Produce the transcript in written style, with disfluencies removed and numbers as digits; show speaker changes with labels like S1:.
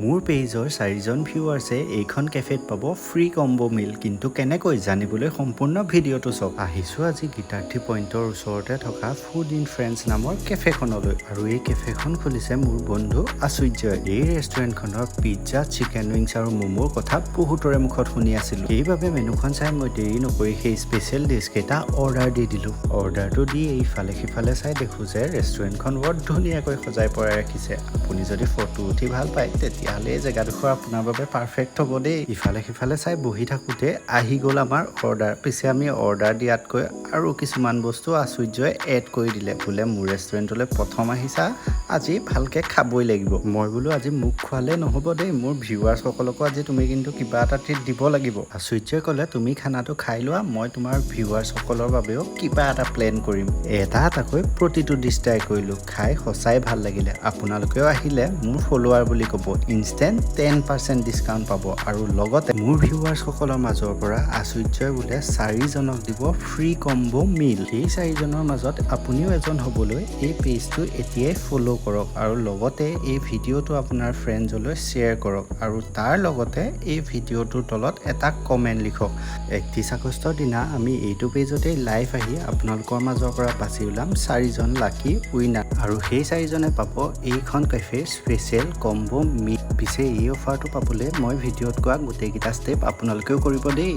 S1: মোৰ পেজৰ 4জন ভিউৱাৰ্ছে এইখন কেফেত পাব ফ্ৰী কম্বো মিল, কিন্তু কেনেকৈ জানিবলৈ সম্পূৰ্ণ ভিডিঅ'টো চাওক। আহিছোঁ আজি গীতাৰ্থী পইণ্টৰ ওচৰতে থকা ফুড ইন ফ্ৰেণ্ডছ নামৰ কেফেখনলৈ, আৰু এই কেফেখন খুলিছে মোৰ বন্ধু আচুৰ্যই। এই ৰেষ্টুৰেণ্টখনৰ পিজ্জা, চিকেন উইংছ আৰু ম'মোৰ কথা বহুতৰে মুখত শুনি আছিলোঁ। সেইবাবে মেনুখন চাই মই দেৰি নকৰি সেই স্পেচিয়েল ডিছকেইটা অৰ্ডাৰ দি দিলোঁ। অৰ্ডাৰটো দি এইফালে সিফালে চাই দেখোঁ যে ৰেষ্টুৰেণ্টখন বৰ ধুনীয়াকৈ সজাই পৰাই ৰাখিছে। আপুনি যদি ফটো উঠি ভাল পায় তেতিয়াহ'লে এই জেগাডোখৰ আপোনাৰ বাবে পাৰফেক্ট হ'ব দেই। ইফালে সিফালে চাই বহি থাকোঁতে আহি গ'ল আমাৰ অৰ্ডাৰ। পিছে আমি অৰ্ডাৰ দিয়াতকৈ আৰু কিছুমান বস্তু আচুৰ্যই এড কৰি দিলে। বোলে মোৰ ৰেষ্টুৰেণ্টলৈ প্ৰথম আহিছা, আজি ভালকৈ খাবই লাগিব। মই বোলো আজি মোক খোৱালে নহ'ব দেই, মোৰ ভিউৱাৰ্ছসকলকো আজি তুমি কিন্তু কিবা এটা ট্ৰিট দিব লাগিব। আচুৰ্যই ক'লে তুমি খানাটো খাই লোৱা, মই তোমাৰ ভিউৱাৰ্ছসকলৰ বাবেও কিবা এটা প্লেন কৰিম। এটা এটাকৈ প্ৰতিটো ডিছ ট্ৰাই কৰিলোঁ, খাই সঁচাই ভাল লাগিলে। আপোনালোকেও আহিলে মোৰ ফলোৱাৰ বুলি ক'ব, ইনষ্টেণ্ট 10% ডিছকাউণ্ট পাব, আৰু লগতে মোৰ ভিউৱাৰ্ছসকলৰ মাজৰ পৰা আচুৰ্যই বোলে 4জনক দিব ফ্ৰী কম্বো মিল। সেই 4জনৰ মাজত আপুনিও এজন হ'বলৈ এই পেজটো এতিয়াই ফ'ল' কৰক, আৰু লগতে এই ভিডিঅ'টো আপোনাৰ ফ্ৰেণ্ডছলৈ শ্বেয়াৰ কৰক, আৰু তাৰ লগতে এই ভিডিঅ'টোৰ তলত এটা কমেণ্ট লিখক। 31 আগষ্টৰ দিনা আমি এইটো পেজতেই লাইভ আহি আপোনালোকৰ মাজৰ পৰা বাছি ওলাম 4জন লাকি উইনাৰ, আৰু সেই 4জনে পাব এইখন কেফেৰ স্পেচিয়েল কম্বো মিল। পিছে এই অফাৰটো পাবলৈ মই ভিডিঅ'ত কোৱা গোটেইকেইটা ষ্টেপ আপোনালোকেও কৰিব দেই।